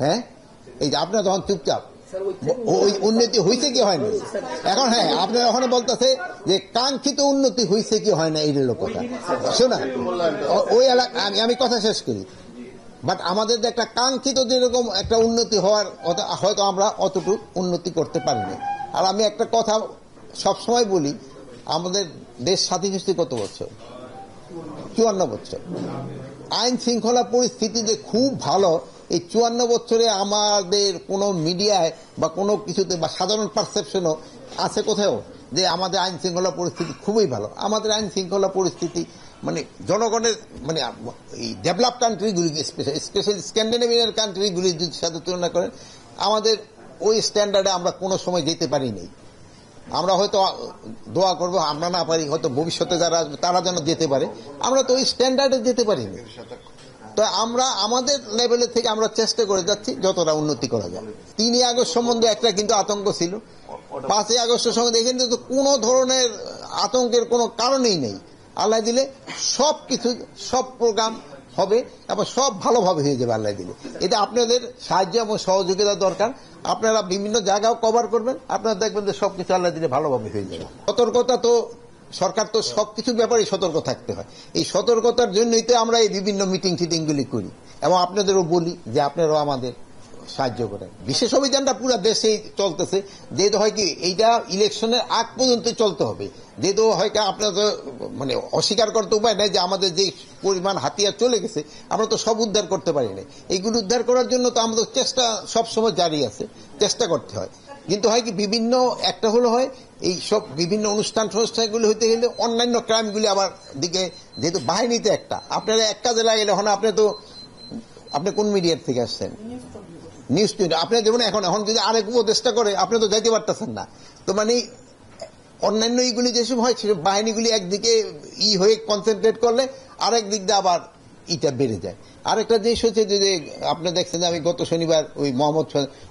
হ্যাঁ, এই যে আপনারা তখন চুপচাপ, ওই উন্নতি হয়েছে কি হয় না এখন? হ্যাঁ, আপনারা ওখানে বলতেছে যে কাঙ্ক্ষিত উন্নতি হয়েছে কি হয় না, এই কথা শোনা। ওই আমি কথা শেষ করি। বাট আমাদের যে একটা কাঙ্ক্ষিত যেরকম একটা উন্নতি হওয়ার হয়তো আমরা অতটুকু উন্নতি করতে পারিনি। আর আমি একটা কথা সবসময় বলি, আমাদের দেশ স্বাধীন হয়েছে কত বছর? 54 বছর। আইন শৃঙ্খলা পরিস্থিতি যে খুব ভালো, এই 54 বছরে আমাদের কোনো মিডিয়ায় বা কোনো কিছুতে বা সাধারণ পারসেপশনও আছে কোথাও যে আমাদের আইন শৃঙ্খলা পরিস্থিতি খুবই ভালো? আমাদের আইন শৃঙ্খলা পরিস্থিতি মানে জনগণের মানে এই ডেভেলপ কান্ট্রিগুলি, স্পেশালি স্ক্যান্ডিনেভিয়ান কান্ট্রিগুলির সাথে তুলনা করেন, আমাদের ওই স্ট্যান্ডার্ডে আমরা কোনো সময় যেতে পারিনি। আমরা হয়তো দোয়া করবো আমরা না পারি, হয়তো ভবিষ্যতে যারা আসবে তারা যেন যেতে পারে, আমরা তো ওই স্ট্যান্ডার্ডে যেতে পারিনি। তো আমরা আমাদের লেভেলে থেকে আমরা চেষ্টা করে যাচ্ছি যতটা উন্নতি করা যায়। 3ই আগস্ট সম্বন্ধে একটা কিন্তু আতঙ্ক ছিল, 5ই আগস্টের সম্বন্ধে এখানে কিন্তু কোনো ধরনের আতঙ্কের কোনো কারণেই নেই। আল্লাহ দিলে সব কিছু, সব প্রোগ্রাম হবে এবং সব ভালোভাবে হয়ে যাবে আল্লাহ দিলে। এটা আপনাদের সাহায্য এবং সহযোগিতা দরকার। আপনারা বিভিন্ন জায়গাও কভার করবেন, আপনারা দেখবেন যে সবকিছু আল্লাহ দিলে ভালোভাবে হয়ে যাবে। সতর্কতা তো সরকার তো সবকিছুর ব্যাপারে সতর্ক থাকতে হয়। এই সতর্কতার জন্যই তো আমরা এই বিভিন্ন মিটিং টিটিংগুলি করি এবং আপনাদেরও বলি যে আপনারাও আমাদের সাহায্য করেন। বিশেষ অভিযানটা পুরো দেশেই চলতেছে, যেহেতু হয় কি এইটা ইলেকশনের আগ পর্যন্ত চলতে হবে, যেহেতু হয় কি আপনারা তো মানে অস্বীকার করতে উপায় নাই যে আমাদের যে পরিমাণ হাতিয়ার চলে গেছে আমরা তো সব উদ্ধার করতে পারি না। এইগুলো উদ্ধার করার জন্য তো আমাদের চেষ্টা সবসময় জারি আছে, চেষ্টা করতে হয়। কিন্তু হয় কি বিভিন্ন একটা হলো হয় এই সব বিভিন্ন অনুষ্ঠানগুলি হইতে গেলে অন্যান্য ক্রাইমগুলি আবার দিকে, যেহেতু বাহিনীতে একটা আপনারা এক কাজে লাগলে এখন আপনি কোন মিডিয়ার থেকে আসছেন? News twenty. আপনি যেমন এখন যদি আরেক উপদেষ্টা করে আপনি তো যাইতে পারতেছেন না। তো মানে অন্যান্য এইগুলি যেসব হয় সেসব বাহিনীগুলি একদিকে হয়ে কনসেন্ট্রেট করলে আরেক দিক দিয়ে আবার ইটা বেড়ে যায়। আরেকটা জিনিস হচ্ছে যে আপনি দেখছেন আমি গত শনিবার ওই মোহাম্মদ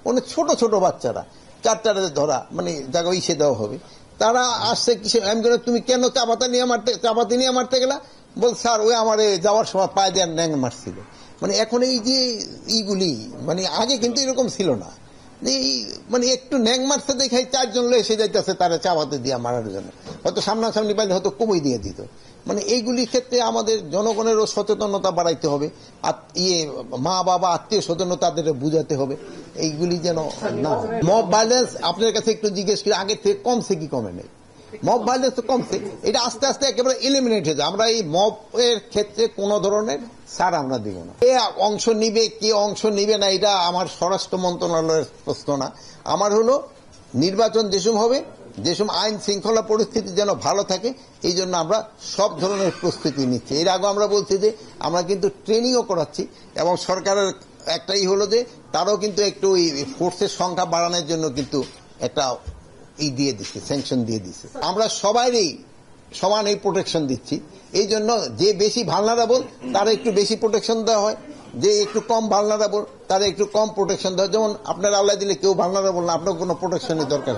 অনেক ছোট ছোট বাচ্চারা 4টাতে ধরা, মানে জায়গা ইসে দেওয়া হবে, তারা আসছে কিসে, আমি তুমি কেন চাপাতি নিয়ে মারতে গেলা? বল স্যার ওই আমার যাওয়ার সময় পায়ে দেওয়ার ন্যাং মারছিল। মানে এখন এই যে এইগুলি মানে আগে কিন্তু এরকম ছিল না, মানে একটু ন্যাং মারতে দেখাই 4 জন লোক এসে যাইতেছে তারা চাপাতে দিয়ে মারার জন্য, হয়তো সামনাসামনি পাইলে হয়তো কমই দিয়ে দিত। মানে এইগুলির ক্ষেত্রে আমাদের জনগণেরও সচেতনতা বাড়াইতে হবে, মা বাবা আত্মীয় স্বজন তাদের বুঝাতে হবে এইগুলি যেন না। মব ভায়োলেন্স আপনার কাছে একটু জিজ্ঞেস করি, আগের থেকে কমছে কি কমে নেই? মব ভায়োলেন্স তো কমছে, এটা আস্তে আস্তে একেবারে এলিমিনেট হয়ে যায়। আমরা এই মব এর ক্ষেত্রে কোন ধরনের ছাড় আমরা দিব না। কে অংশ নিবে কে অংশ নিবে না এটা আমার স্বরাষ্ট্র মন্ত্রণালয়ের প্রশ্ন না। আমার হলো নির্বাচন যেসব হবে, যেসব আইন শৃঙ্খলা পরিস্থিতি যেন ভালো থাকে, এই জন্য আমরা সব ধরনের প্রস্তুতি নিচ্ছি। এর আগে আমরা বলছি যে আমরা কিন্তু ট্রেনিংও করাচ্ছি এবং সরকারের একটাই হলো যে তারাও কিন্তু একটু ফোর্সের সংখ্যা বাড়ানোর জন্য কিন্তু একটা দিয়ে দিচ্ছে, স্যাংশন দিয়ে দিচ্ছে। আমরা সবাইরই সমান এই প্রোটেকশন দিচ্ছি। এই জন্য যে বেশি ভালনারেবল তারা একটু বেশি প্রোটেকশন দেওয়া হয়, যে একটু কম ভালনারেবল তারা একটু কম প্রোটেকশন দেওয়া হয়। যেমন আপনার আল্লাহ দিলে কেউ ভালনারেবল না, আপনার কোনো প্রোটেকশনের দরকার হয়।